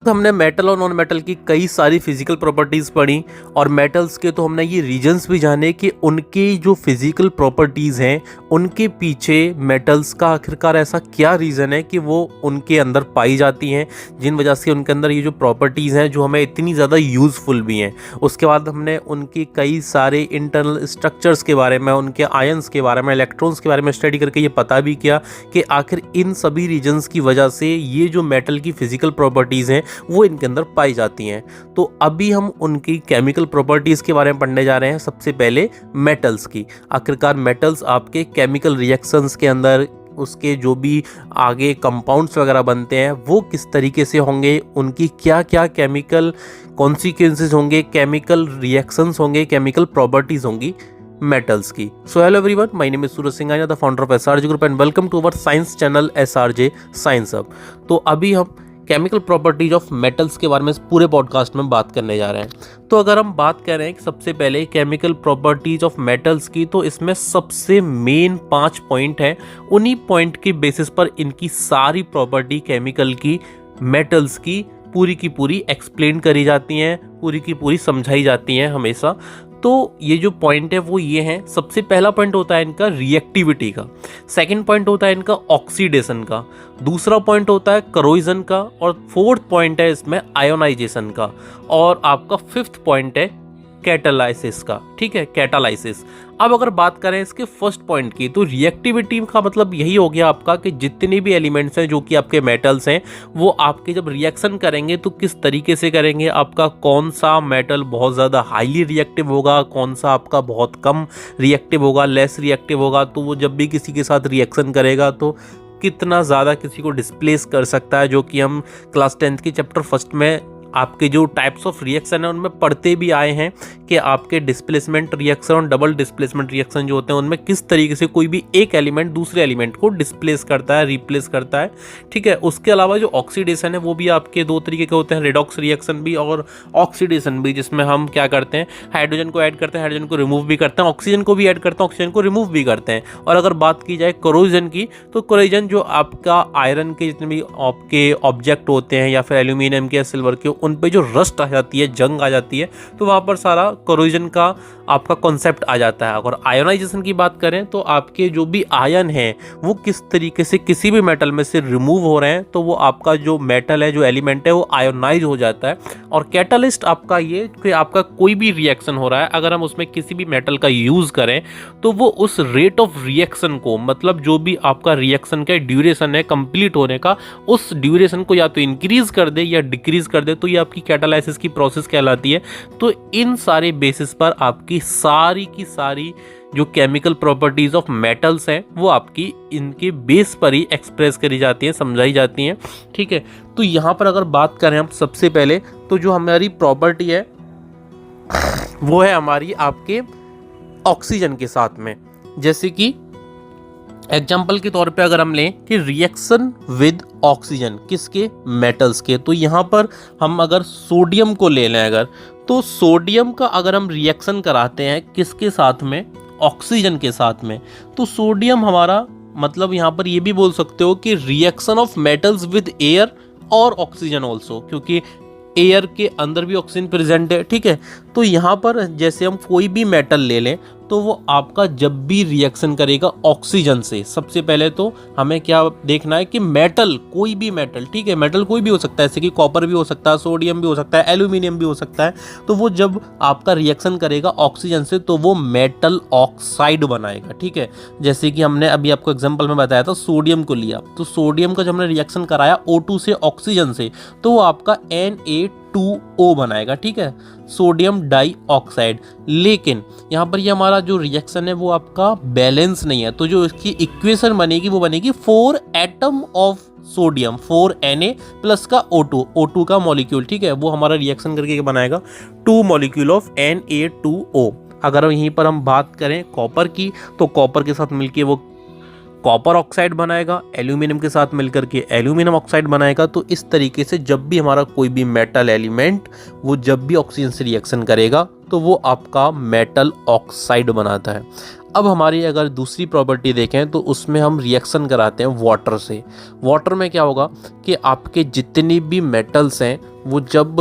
तो हमने मेटल और नॉन मेटल की कई सारी फिजिकल प्रॉपर्टीज़ पढ़ी और मेटल्स के तो हमने ये रीजंस भी जाने कि उनके जो फिजिकल प्रॉपर्टीज़ हैं उनके पीछे मेटल्स का आखिरकार ऐसा क्या रीज़न है कि वो उनके अंदर पाई जाती हैं, जिन वजह से उनके अंदर ये जो प्रॉपर्टीज़ हैं जो हमें इतनी ज़्यादा यूज़फुल भी हैं। उसके बाद हमने उनकी कई सारे इंटरनल स्ट्रक्चर्स के बारे में, उनके आयंस के बारे में, इलेक्ट्रॉन्स के बारे में स्टडी करके ये पता भी किया कि आखिर इन सभी रीजन्स की वजह से ये जो मेटल की फिजिकल प्रॉपर्टीज़ हैं वो इनके अंदर पाई जाती हैं। तो अभी हम उनकी केमिकल प्रॉपर्टीज़ के बारे में पढ़ने जा रहे हैं। सबसे पहले मेटल्स की। आखिरकार मेटल्स आपके केमिकल रिएक्शंस के अंदर उसके जो भी आगे कंपाउंड्स वगैरह बनते हैं वो किस तरीके से होंगे, उनकी क्या क्या केमिकल कॉन्सिक्वेंसेस होंगे, केमिकल रिएक्शंस होंगे, केमिकल प्रॉपर्टीज़ होंगी मेटल्स की। So hello everyone, my name is Suraj Singhania, the founder of SRJ group and welcome to our science channel SRJ science hub. तो अभी हम केमिकल प्रॉपर्टीज ऑफ मेटल्स के बारे में पूरे पॉडकास्ट में बात करने जा रहे हैं। तो अगर हम बात कर रहे हैं कि सबसे पहले केमिकल प्रॉपर्टीज ऑफ मेटल्स की, तो इसमें सबसे मेन 5 पॉइंट हैं। उन्हीं पॉइंट की बेसिस पर इनकी सारी प्रॉपर्टी केमिकल की, मेटल्स की पूरी एक्सप्लेन करी जाती हैं, पूरी की पूरी समझाई जाती हैं हमेशा। तो ये जो पॉइंट है वो ये हैं। सबसे पहला पॉइंट होता है इनका रिएक्टिविटी का, सेकंड पॉइंट होता है इनका ऑक्सीडेशन का, दूसरा पॉइंट होता है करोजन का, और फोर्थ पॉइंट है इसमें आयोनाइजेशन का, और आपका फिफ्थ पॉइंट है कैटालाइसिस का। ठीक है, कैटालाइसिस। अब अगर बात करें इसके फर्स्ट पॉइंट की, तो रिएक्टिविटी का मतलब यही हो गया आपका कि जितने भी एलिमेंट्स हैं जो कि आपके मेटल्स हैं वो आपके जब रिएक्शन करेंगे तो किस तरीके से करेंगे, आपका कौन सा मेटल बहुत ज़्यादा हाईली रिएक्टिव होगा, कौन सा आपका बहुत कम रिएक्टिव होगा, लेस रिएक्टिव होगा। तो वो जब भी किसी के साथ रिएक्शन करेगा तो कितना ज़्यादा किसी को डिस्प्लेस कर सकता है, जो कि हम क्लास 10th के चैप्टर फर्स्ट में आपके जो टाइप्स ऑफ रिएक्शन है उनमें पढ़ते भी आए हैं कि आपके डिस्प्लेसमेंट रिएक्शन और डबल डिस्प्लेसमेंट रिएक्शन जो होते हैं उनमें किस तरीके से कोई भी एक एलिमेंट दूसरे एलिमेंट को डिस्प्लेस करता है, रिप्लेस करता है। ठीक है, उसके अलावा जो ऑक्सीडेशन है वो भी आपके दो तरीके के होते हैं, रेडॉक्स रिएक्शन भी और ऑक्सीडेशन भी, जिसमें हम क्या करते हैं, हाइड्रोजन को ऐड करते हैं, हाइड्रोजन को रिमूव भी करते हैं, ऑक्सीजन को भी ऐड करते हैं, ऑक्सीजन को रिमूव भी करते हैं। और अगर बात की जाए करोजन की, तो करोजन जो आपका आयरन के जितने भी आपके ऑब्जेक्ट होते हैं या फिर एल्यूमिनियम के या सिल्वर के, उन पे जो रस्ट आ जाती है, जंग आ जाती है, तो वहाँ पर सारा करोजन का आपका कॉन्सेप्ट आ जाता है। अगर आयोनाइजेशन की बात करें तो आपके जो भी आयन हैं वो किस तरीके से किसी भी मेटल में से रिमूव हो रहे हैं, तो वो आपका जो मेटल है, जो एलिमेंट है, वो आयोनाइज हो जाता है। और कैटलिस्ट आपका ये कि आपका कोई भी रिएक्शन हो रहा है, अगर हम उसमें किसी भी मेटल का यूज़ करें तो वो उस रेट ऑफ रिएक्शन को, मतलब जो भी आपका रिएक्शन का ड्यूरेशन है कंप्लीट होने का, उस ड्यूरेशन को या तो इंक्रीज कर दे या डिक्रीज कर दे, तो ये आपकी कैटालाइसिस की प्रोसेस कहलाती है। तो इन सारे बेसिस पर आपकी सारी की सारी जो केमिकल प्रॉपर्टीज ऑफ मेटल्स हैं वो आपकी इनके बेस पर ही एक्सप्रेस करी जाती हैं, समझाई जाती हैं। ठीक है, तो यहाँ पर अगर बात करें हम सबसे पहले, तो जो हमारी प्रॉपर्टी है वो है हमारी आपके ऑक्सीजन के साथ में। जैसे कि एग्जाम्पल के तौर पे अगर हम लें कि रिएक्शन विद ऑक्सीजन, किसके, मेटल्स के, तो यहाँ पर हम अगर सोडियम को ले लें अगर, तो सोडियम का अगर हम रिएक्शन कराते हैं किसके साथ में, ऑक्सीजन के साथ में, तो सोडियम हमारा, मतलब यहाँ पर ये भी बोल सकते हो कि reaction of metals with air और ऑक्सीजन ऑल्सो, क्योंकि एयर के अंदर भी ऑक्सीजन प्रेजेंट है। ठीक है, तो यहाँ पर जैसे हम कोई भी मेटल ले लें तो वो आपका जब भी रिएक्शन करेगा ऑक्सीजन से, सबसे पहले तो हमें क्या देखना है कि मेटल, कोई भी मेटल, ठीक है, मेटल कोई भी हो सकता है, जैसे कि कॉपर भी हो सकता है, सोडियम भी हो सकता है, एल्यूमिनियम भी हो सकता है, तो वो जब आपका रिएक्शन करेगा ऑक्सीजन से तो वो मेटल ऑक्साइड बनाएगा। ठीक है, जैसे कि हमने अभी आपको एग्जाम्पल में बताया था, सोडियम को लिया, तो सोडियम का जब हमने रिएक्शन कराया O2 से ऑक्सीजन से, तो वो आपका Na2O बनाएगा। ठीक है, सोडियम डाइऑक्साइड। लेकिन यहाँ पर ये हमारा जो रिएक्शन है वो आपका बैलेंस नहीं है, तो जो इसकी इक्वेशन बनेगी वो बनेगी 4 atom of sodium, 4Na plus का O2 का मॉलिक्यूल। ठीक है, वो हमारा रिएक्शन करके बनाएगा 2 मॉलिक्यूल ऑफ Na2O। अगर यहीं पर हम बात करें कॉपर की, तो कॉपर के साथ मिलके वो कॉपर ऑक्साइड बनाएगा, एल्यूमिनियम के साथ मिलकर के एल्यूमिनियम ऑक्साइड बनाएगा। तो इस तरीके से जब भी हमारा कोई भी मेटल एलिमेंट वो जब भी ऑक्सीजन से रिएक्शन करेगा तो वो आपका मेटल ऑक्साइड बनाता है। अब हमारी अगर दूसरी प्रॉपर्टी देखें तो उसमें हम रिएक्शन कराते हैं वाटर से। वाटर में क्या होगा कि आपके जितनी भी मेटल्स हैं वो जब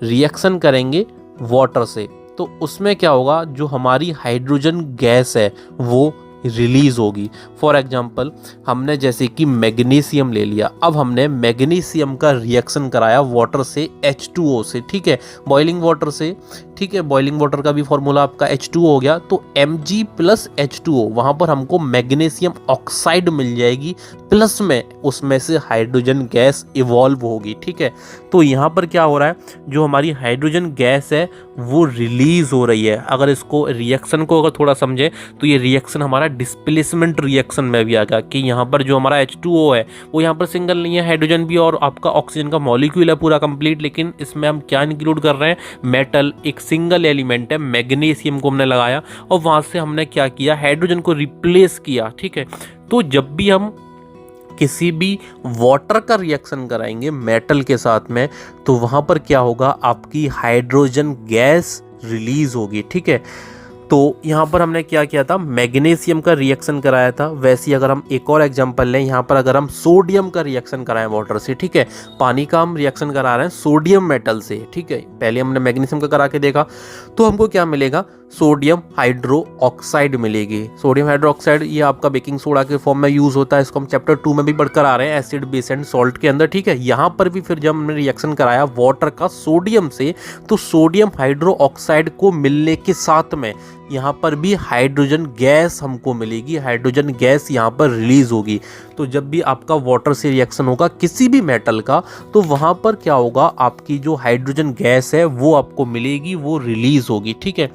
रिएक्शन करेंगे वाटर से तो उसमें क्या होगा, जो हमारी हाइड्रोजन गैस है वो रिलीज होगी। फॉर एग्जांपल हमने जैसे कि मैग्नीशियम ले लिया, अब हमने मैग्नीशियम का रिएक्शन कराया वाटर से H2O से, ठीक है, बॉइलिंग वाटर से, ठीक है, बॉइलिंग वाटर का भी फॉर्मूला आपका H2O हो गया, तो Mg प्लस H2O वहाँ पर हमको मैग्नीशियम ऑक्साइड मिल जाएगी, प्लस में उसमें से हाइड्रोजन गैस इवॉल्व होगी, ठीक है। तो यहाँ पर क्या हो रहा है, जो हमारी हाइड्रोजन गैस है वो रिलीज हो रही है। अगर इसको रिएक्शन को अगर थोड़ा समझे तो ये रिएक्शन हमारा डिस्प्लेसमेंट रिएक्शन में भी आ गया कि यहाँ पर जो हमारा H2O है वो यहाँ पर सिंगल नहीं है, हाइड्रोजन भी और आपका ऑक्सीजन का मॉलिक्यूल है पूरा कंप्लीट, लेकिन इसमें हम क्या इंक्लूड कर रहे हैं, मेटल, एक सिंगल एलिमेंट है मैग्नीशियम को हमने लगाया और वहाँ से हमने क्या किया, हाइड्रोजन को रिप्लेस किया, ठीक है। तो जब भी हम किसी भी वाटर का रिएक्शन कराएंगे मेटल के साथ में तो वहाँ पर क्या होगा, आपकी हाइड्रोजन गैस रिलीज होगी, ठीक है। तो यहाँ पर हमने क्या किया था, मैग्नीशियम का रिएक्शन कराया था। वैसे ही अगर हम एक और एग्जांपल लें, यहाँ पर अगर हम सोडियम का रिएक्शन कराएं वाटर से, ठीक है, पानी का हम रिएक्शन करा रहे हैं सोडियम मेटल से, ठीक है, पहले हमने मैग्नीशियम का करा के देखा, तो हमको क्या मिलेगा, सोडियम हाइड्रो ऑक्साइड मिलेगी। सोडियम हाइड्रो ऑक्साइड ये आपका बेकिंग सोडा के फॉर्म में यूज होता है, इसको हम चैप्टर 2 में भी पढ़कर आ रहे हैं, एसिड बेस एंड सॉल्ट के अंदर, ठीक है। यहाँ पर भी फिर जब हमने रिएक्शन कराया वाटर का सोडियम से, तो सोडियम हाइड्रो ऑक्साइड को मिलने के साथ में यहाँ पर भी हाइड्रोजन गैस हमको मिलेगी, हाइड्रोजन गैस यहाँ पर रिलीज होगी। तो जब भी आपका वाटर से रिएक्शन होगा किसी भी मेटल का, तो वहाँ पर क्या होगा, आपकी जो हाइड्रोजन गैस है वो आपको मिलेगी, वो रिलीज होगी, ठीक है।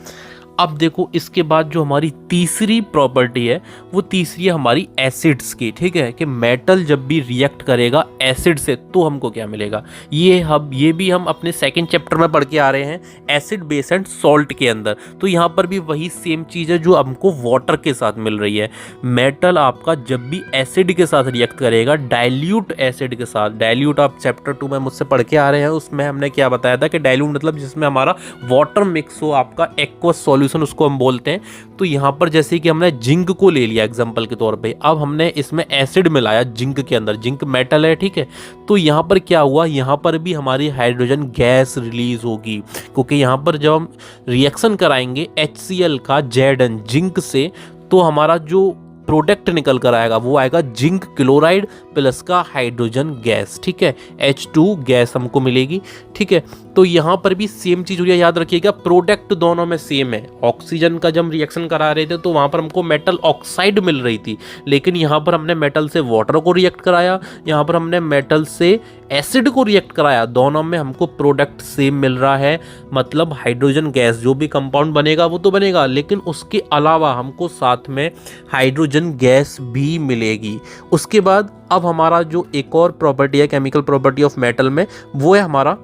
अब देखो इसके बाद जो हमारी तीसरी प्रॉपर्टी है वो तीसरी है हमारी एसिड्स की, ठीक है, कि मेटल जब भी रिएक्ट करेगा एसिड से तो हमको क्या मिलेगा, ये भी हम अपने सेकंड चैप्टर में पढ़ के आ रहे हैं एसिड बेस एंड सॉल्ट के अंदर। तो यहाँ पर भी वही सेम चीज़ है जो हमको वाटर के साथ मिल रही है। मेटल आपका जब भी एसिड के साथ रिएक्ट करेगा, डाइल्यूट एसिड के साथ, डाइल्यूट आप चैप्टर 2 में मुझसे पढ़ के आ रहे हैं, उसमें हमने क्या बताया था कि डाइल्यूट मतलब जिसमें हमारा वाटर मिक्स हो, आपका एक्वस सॉल्यूशन उसको हम बोलते हैं। तो यहाँ पर जैसे कि हमने जिंक को ले लिया एग्जांपल के तौर पे, अब हमने इसमें एसिड मिलाया जिंक के अंदर, जिंक मेटल है, ठीक है। तो यहाँ पर क्या हुआ, यहाँ पर भी हमारी हाइड्रोजन गैस रिलीज होगी, क्योंकि यहाँ पर जब हम रिएक्शन कराएंगे HCl का Zn जिंक से, तो हमारा जो प्रोडक्ट निकल कर आएगा वो आएगा जिंक क्लोराइड प्लस का हाइड्रोजन गैस, ठीक है, H2 गैस हमको मिलेगी, ठीक है। तो यहाँ पर भी सेम चीज़ हो रही है, याद रखिएगा प्रोडक्ट दोनों में सेम है। ऑक्सीजन का जब हम रिएक्शन करा रहे थे तो वहाँ पर हमको मेटल ऑक्साइड मिल रही थी, लेकिन यहाँ पर हमने मेटल से वाटर को रिएक्ट कराया, यहाँ पर हमने मेटल से एसिड को रिएक्ट कराया, दोनों में हमको प्रोडक्ट सेम मिल रहा है। मतलब हाइड्रोजन गैस जो भी कंपाउंड बनेगा वो तो बनेगा, लेकिन उसके अलावा हमको साथ में हाइड्रोजन गैस भी मिलेगी। उसके बाद अब हमारा जो एक और प्रॉपर्टी है केमिकल प्रॉपर्टी ऑफ मेटल में, वो है हमारा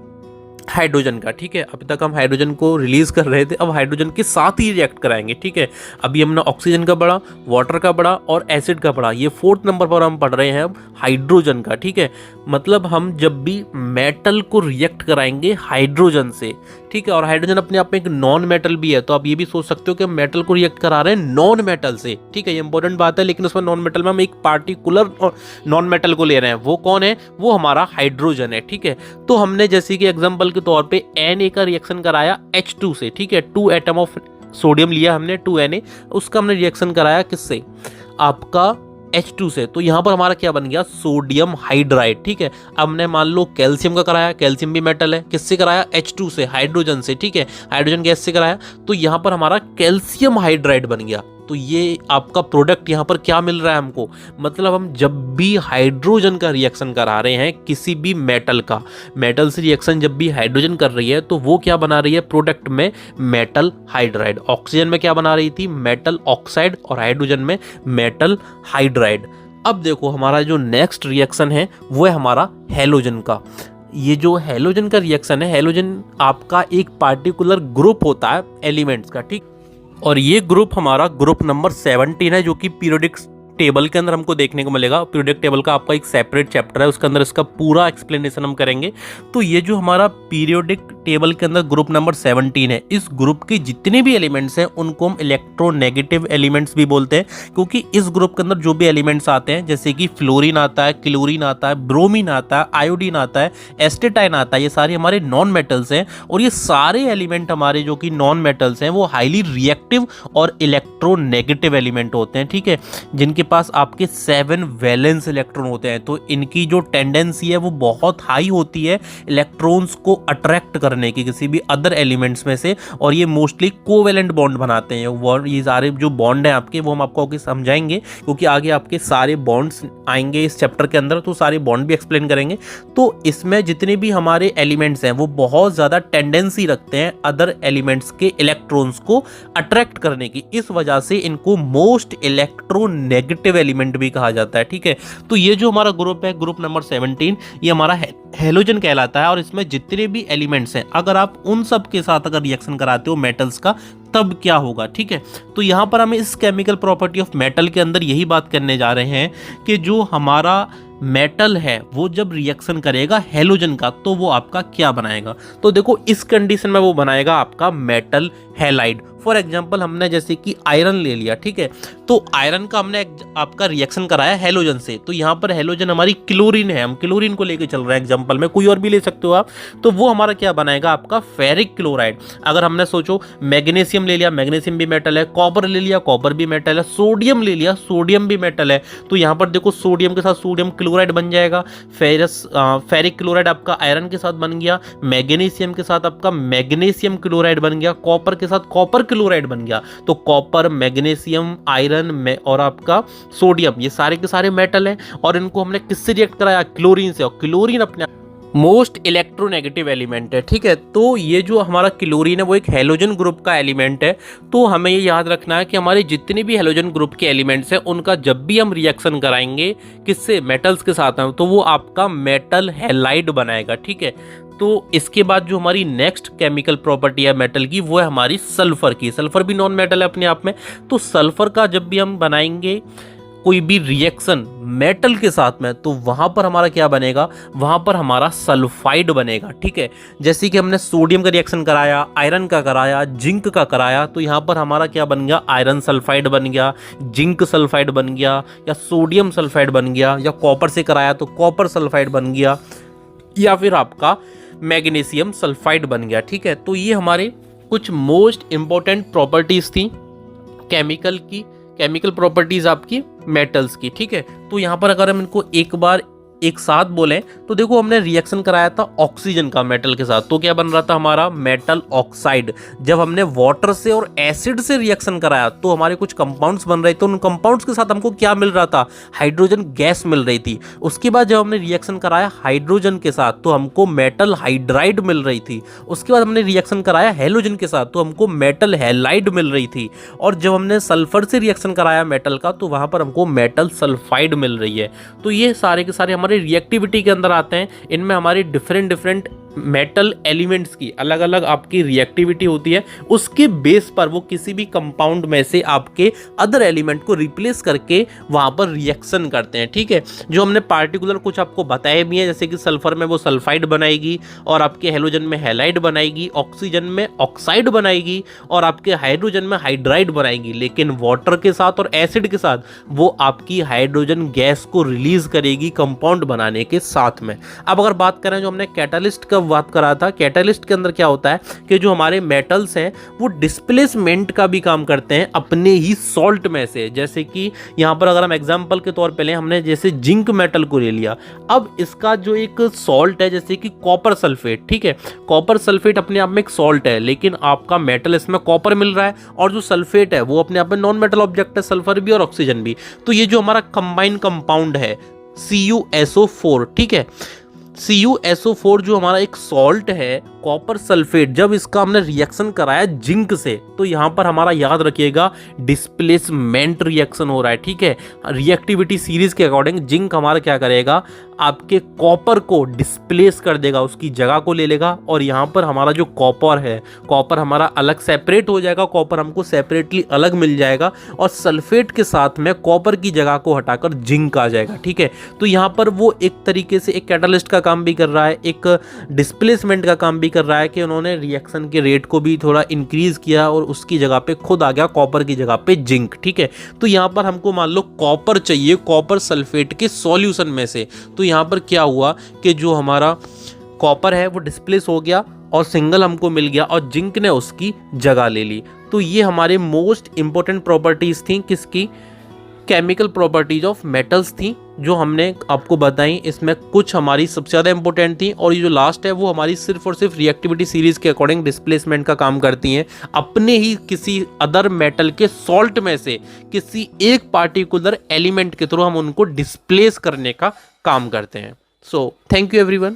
हाइड्रोजन का, ठीक है। अभी तक हम हाइड्रोजन को रिलीज कर रहे थे, अब हाइड्रोजन के साथ ही रिएक्ट कराएंगे, ठीक है। अभी हमने ऑक्सीजन का पढ़ा, वाटर का पढ़ा और एसिड का पढ़ा, ये 4th नंबर पर हम पढ़ रहे हैं अब हाइड्रोजन का, ठीक है। मतलब हम जब भी मेटल को रिएक्ट कराएंगे हाइड्रोजन से, ठीक है, और हाइड्रोजन अपने आप में एक नॉन मेटल भी है, तो आप ये भी सोच सकते हो कि मेटल को रिएक्ट करा रहे हैं नॉन मेटल से, ठीक है, ये इंपॉर्टेंट बात है। लेकिन उसमें नॉन मेटल में हम एक पार्टिकुलर नॉन मेटल को ले रहे हैं, वो कौन है, वो हमारा हाइड्रोजन है, ठीक है। तो हमने जैसे कि एग्जांपल के तौर पे Na का रिएक्शन कराया H2 से, ठीक है, 2 एटम ऑफ सोडियम लिया हमने 2Na, उसका हमने रिएक्शन कराया किससे, आपका H2 से, तो यहाँ पर हमारा क्या बन गया, सोडियम हाइड्राइड, ठीक है। अब हमने मान लो कैल्शियम का कराया, कैल्शियम भी मेटल है, किससे कराया, H2 से, हाइड्रोजन से, ठीक है, हाइड्रोजन गैस से कराया, तो यहाँ पर हमारा कैल्शियम हाइड्राइड बन गया। तो ये आपका प्रोडक्ट यहाँ पर क्या मिल रहा है हमको, मतलब हम जब भी हाइड्रोजन का रिएक्शन करा रहे हैं किसी भी मेटल का, मेटल से रिएक्शन जब भी हाइड्रोजन कर रही है तो वो क्या बना रही है प्रोडक्ट में, मेटल हाइड्राइड। ऑक्सीजन में क्या बना रही थी, मेटल ऑक्साइड, और हाइड्रोजन में मेटल हाइड्राइड। अब देखो हमारा जो नेक्स्ट रिएक्शन है वो है हमारा हैलोजन का। ये जो हैलोजन का रिएक्शन है, हैलोजन आपका एक पार्टिकुलर ग्रुप होता है एलिमेंट्स का, ठीक, और ये ग्रुप हमारा ग्रुप नंबर 17 है, जो कि पीरियोडिक टेबल के अंदर हमको देखने को मिलेगा। पीरियोडिक टेबल का आपका एक सेपरेट चैप्टर है, उसके अंदर इसका पूरा एक्सप्लेनेशन हम करेंगे। तो ये जो हमारा पीरियोडिक टेबल के अंदर ग्रुप नंबर 17 है, इस ग्रुप के जितने भी एलिमेंट्स हैं उनको हम इलेक्ट्रोनेगेटिव एलिमेंट्स भी बोलते हैं, क्योंकि इस ग्रुप के अंदर जो भी एलिमेंट्स आते हैं जैसे कि फ्लोरीन आता है, क्लोरीन आता है, ब्रोमीन आता है, आयोडीन आता है, एस्टेटाइन आता है, ये सारे हमारे नॉन मेटल्स हैं। और ये सारे एलिमेंट हमारे जो कि नॉन मेटल्स हैं वो हाईली रिएक्टिव और इलेक्ट्रोनेगेटिव एलिमेंट होते हैं, ठीक है, जिनके पास आपके 7 वैलेंस इलेक्ट्रॉन होते हैं। तो इनकी जो टेंडेंसी है वो बहुत हाई होती है इलेक्ट्रॉन्स को अट्रैक्ट करने की किसी भी अदर एलिमेंट्स में से, और ये मोस्टली कोवेलेंट बॉन्ड बनाते हैं। ये सारे जो बॉन्ड हैं आपके वो हम आपको आगे समझाएंगे, क्योंकि आगे आपके सारे बॉन्ड्स आएंगे इस चैप्टर के अंदर, तो सारे बॉन्ड भी एक्सप्लेन करेंगे। तो इसमें जितने भी हमारे एलिमेंट्स हैं वो बहुत ज़्यादा टेंडेंसी रखते हैं अदर एलिमेंट्स के इलेक्ट्रॉन्स को अट्रैक्ट करने की, इस वजह से इनको मोस्ट इलेक्ट्रोनेगेटिव एलिमेंट भी कहा जाता है, ठीक है। तो ये जो हमारा ग्रुप है, ग्रुप नंबर 17, ये हमारा हेलोजन कहलाता है। और इसमें जितने भी एलिमेंट्स हैं अगर आप उन सब के साथ अगर रिएक्शन कराते हो मेटल्स का, तब क्या होगा, ठीक है। तो यहाँ पर हम इस केमिकल प्रॉपर्टी ऑफ मेटल के अंदर यही बात करने जा रहे हैं कि जो हमारा मेटल है वो जब रिएक्शन करेगा हेलोजन का तो वो आपका क्या बनाएगा। तो देखो इस कंडीशन में वो बनाएगा आपका मेटल हैलाइड। फॉर एग्जांपल हमने जैसे कि आयरन ले लिया, ठीक है, तो आयरन का हमने आपका रिएक्शन कराया हेलोजन से, तो यहाँ पर हेलोजन हमारी क्लोरीन है, हम क्लोरीन को लेके चल रहे हैं एग्जांपल में, कोई और भी ले सकते हो आप। तो वो हमारा क्या बनाएगा आपका फेरिक क्लोराइड। अगर हमने सोचो मैग्नीशियम ले लिया, मैग्नीशियम भी मेटल है, कॉपर ले लिया, कॉपर भी मेटल है, सोडियम ले लिया, सोडियम भी मेटल है, तो यहाँ पर देखो सोडियम के साथ सोडियम क्लोराइड बन जाएगा, फेरिक क्लोराइड आपका आयरन के साथ बन गया, मैग्नीशियम के साथ आपका मैग्नीशियम क्लोराइड बन गया, कॉपर के साथ कॉपर क्लोराइड बन गया। तो कॉपर, मैग्नीशियम, आयरन और आपका सोडियम, ये सारे के सारे मेटल हैं, और इनको हमने किससे रिएक्ट कराया, क्लोरीन से, और क्लोरीन अपने मोस्ट इलेक्ट्रोनेगेटिव एलिमेंट है, ठीक है। तो ये जो हमारा क्लोरीन है वो एक हेलोजन ग्रुप का एलिमेंट है। तो हमें ये याद रखना है कि हमारे जितने भी हेलोजन ग्रुप के एलिमेंट्स हैं उनका जब भी हम रिएक्शन कराएंगे किससे, मेटल्स के साथ हैं, तो वो आपका मेटल हैलाइड बनाएगा, ठीक है। तो इसके बाद जो हमारी नेक्स्ट केमिकल प्रॉपर्टी है मेटल की वो है हमारी सल्फर की। सल्फर भी नॉन मेटल है अपने आप में। तो सल्फर का जब भी हम बनाएंगे कोई भी रिएक्शन मेटल के साथ में, तो वहां पर हमारा क्या बनेगा, वहां पर हमारा सल्फाइड बनेगा, ठीक है। जैसे कि हमने सोडियम का रिएक्शन कराया, आयरन का कराया, जिंक का कराया, तो यहां पर हमारा क्या बन गया, आयरन सल्फाइड बन गया, जिंक सल्फाइड बन गया, या सोडियम सल्फाइड बन गया, या कॉपर से कराया तो कॉपर सल्फाइड बन गया, या फिर आपका मैग्नीशियम सल्फाइड बन गया, ठीक है। तो ये हमारे कुछ मोस्ट इंपॉर्टेंट प्रॉपर्टीज थी केमिकल की, केमिकल प्रॉपर्टीज आपकी मेटल्स की, ठीक है। तो यहाँ पर अगर हम इनको एक बार एक साथ बोलें तो देखो हमने रिएक्शन कराया था ऑक्सीजन का मेटल के साथ, तो क्या बन रहा था हमारा मेटल ऑक्साइड। जब हमने वाटर से और एसिड से रिएक्शन कराया तो हमारे कुछ कंपाउंड्स बन रहे थे, उन कंपाउंड्स के साथ हमको क्या मिल रहा था, हाइड्रोजन गैस मिल रही थी। उसके बाद जब हमने रिएक्शन कराया हाइड्रोजन के साथ तो हमको मेटल हाइड्राइड मिल रही थी। उसके बाद हमने रिएक्शन कराया हेलोजन के साथ तो हमको मेटल हैलाइड मिल रही थी। और जब हमने सल्फर से रिएक्शन कराया मेटल का तो वहां पर हमको मेटल सल्फाइड मिल रही है। तो ये सारे के सारे हमारे रिएक्टिविटी के अंदर आते हैं। इनमें हमारी डिफरेंट मेटल एलिमेंट्स की अलग अलग आपकी रिएक्टिविटी होती है, उसके बेस पर वो किसी भी कंपाउंड में से आपके अदर एलिमेंट को रिप्लेस करके वहां पर रिएक्शन करते हैं, ठीक है। जो हमने पार्टिकुलर कुछ आपको बताए भी हैं, जैसे कि सल्फर में वो सल्फाइड बनाएगी और आपके हेलोजन में हैलाइड बनाएगी, ऑक्सीजन में ऑक्साइड बनाएगी और आपके हाइड्रोजन में हाइड्राइड बनाएगी। लेकिन वाटर के साथ और एसिड के साथ वो आपकी हाइड्रोजन गैस को रिलीज करेगी कंपाउंड बनाने के साथ में। अब अगर बात करें जो हमने कैटालिस्ट का बात करा था, कैटालिस्ट के अंदर क्या होता है कि जो हमारे मेटल्स हैं वो डिस्प्लेसमेंट का भी काम करते हैं अपने ही सॉल्ट में से। जैसे कि यहां पर अगर हम एग्जांपल के तौर पे लें, हमने जैसे जिंक मेटल को ले लिया, अब इसका जो एक सॉल्ट है जैसे कि कॉपर सल्फेट, ठीक है, कॉपर सल्फेट अपने आप में एक सॉल्ट है, लेकिन आपका मेटल इसमें कॉपर मिल रहा है और जो सल्फेट है वो अपने आप में नॉन मेटल ऑब्जेक्ट है, सल्फर भी और ऑक्सीजन भी। तो ये जो हमारा कंबाइंड कंपाउंड है CuSO4, ठीक है, CuSO4 जो हमारा एक सॉल्ट है कॉपर सल्फेट जब इसका हमने रिएक्शन कराया जिंक से, तो यहाँ पर हमारा याद रखिएगा डिस्प्लेसमेंट रिएक्शन हो रहा है, ठीक है। रिएक्टिविटी सीरीज के अकॉर्डिंग जिंक हमारा क्या करेगा, आपके कॉपर को डिस्प्लेस कर देगा, उसकी जगह को ले लेगा, और यहाँ पर हमारा जो कॉपर है, कॉपर हमारा अलग सेपरेट हो जाएगा, कॉपर हमको सेपरेटली अलग मिल जाएगा, और सल्फेट के साथ में कॉपर की जगह को हटाकर जिंक आ जाएगा, ठीक है। तो यहाँ पर वो एक तरीके से एक कैटलिस्ट का काम भी कर रहा है, एक डिस्प्लेसमेंट का काम भी कर रहा है कि उन्होंने रिएक्शन के रेट को भी थोड़ा इंक्रीज किया और उसकी जगह पे खुद आ गया कॉपर की जगह पे जिंक, ठीक है। तो यहाँ पर हमको मान लो कॉपर चाहिए कॉपर सल्फेट के सॉल्यूशन में से, तो यहाँ पर क्या हुआ कि जो हमारा कॉपर है वो डिस्प्लेस हो गया और सिंगल हमको मिल गया और जिंक ने उसकी जगह ले ली। तो ये हमारे मोस्ट इंपॉर्टेंट प्रॉपर्टीज थी, किसकी, केमिकल प्रॉपर्टीज ऑफ मेटल्स थी जो हमने आपको बताई। इसमें कुछ हमारी सबसे ज़्यादा इंपॉर्टेंट थी और ये जो लास्ट है वो हमारी सिर्फ और सिर्फ रिएक्टिविटी सीरीज के अकॉर्डिंग डिस्प्लेसमेंट का काम करती हैं, अपने ही किसी अदर मेटल के सॉल्ट में से किसी एक पार्टिकुलर एलिमेंट के थ्रू हम उनको डिस्प्लेस करने का काम करते हैं। So thank you everyone.